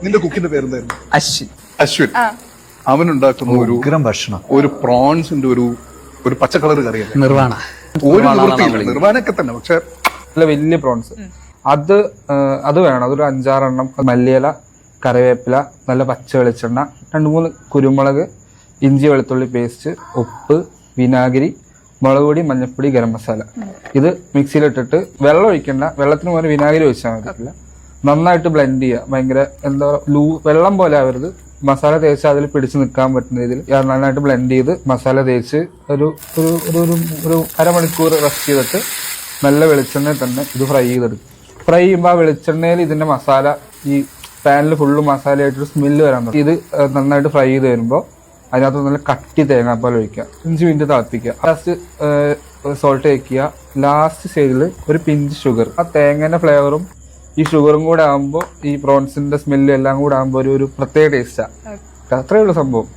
നിന്റെ കുക്കിന്റെ പേരെന്തായിരുന്നു? അശ്വിൻ. അശ്വിൻ. അവനുണ്ടാക്കുന്ന ഒരു ഉഗ്രം ഭക്ഷണം, ഒരു പ്രോൺസിന്റെ ഒരു പച്ചക്കളർ കറിയല്ലേ, നിർവാണ. ഒരു നിവൃത്തിയില്ല, നിർവാണൊക്കെ തന്നെ. പക്ഷെ നല്ല വലിയ പ്രോൺസ് അത് വേണം. അതൊരു 5-6 എണ്ണം. മല്ലിയില, കറിവേപ്പില, നല്ല പച്ച വെളിച്ചെണ്ണ, 2-3 കുരുമുളക്, ഇഞ്ചി വെളുത്തുള്ളി പേസ്റ്റ്, ഉപ്പ്, വിനാഗിരി, മുളക് പൊടി, മഞ്ഞൾപ്പൊടി, ഗരം മസാല. ഇത് മിക്സിയിലിട്ടിട്ട് വെള്ളം ഒഴിക്കണ്ട, വെള്ളത്തിന് പോലെ വിനാഗിരി ഒഴിച്ചാൽ മതിയില്ല. നന്നായിട്ട് ബ്ലെൻഡ് ചെയ്യുക. ഭയങ്കര എന്താ വെള്ളം പോലെ ആവരുത്. മസാല തേച്ച് അതിൽ പിടിച്ച് നിൽക്കാൻ പറ്റുന്ന രീതിയിൽ നന്നായിട്ട് ബ്ലെൻഡ് ചെയ്ത് മസാല തേച്ച് ഒരു അരമണിക്കൂർ റെസ്റ്റ് ചെയ്തിട്ട് നല്ല വെളിച്ചെണ്ണയിൽ തന്നെ ഇത് ഫ്രൈ ചെയ്തെടുക്കും. ഫ്രൈ ചെയ്യുമ്പോൾ ആ വെളിച്ചെണ്ണയിൽ ഇതിന്റെ മസാല ഈ പാനിൽ ഫുള്ള് മസാലയായിട്ടൊരു സ്മെല്ല് വരാൻ തുടങ്ങും. ഇത് നന്നായിട്ട് ഫ്രൈ ചെയ്ത് വരുമ്പോൾ അതിനകത്ത് നല്ല കട്ടി തേങ്ങാപ്പാൽ ഒഴിക്കുക. 5 മിനിറ്റ് തിളപ്പിക്കുക. ലാസ്റ്റ് സോൾട്ട് വയ്ക്കുക. ലാസ്റ്റ് സ്റ്റേജിൽ ഒരു പിഞ്ച് ഷുഗർ. ആ തേങ്ങേന്റെ ഫ്ലേവറും ഈ ഷുഗറും കൂടെ ആകുമ്പോൾ ഈ പ്രോൺസിന്റെ സ്മെല്ലും എല്ലാം കൂടെ ആകുമ്പോൾ ഒരു പ്രത്യേക ടേസ്റ്റാണ്. അത്രയേ ഉള്ളൂ സംഭവം.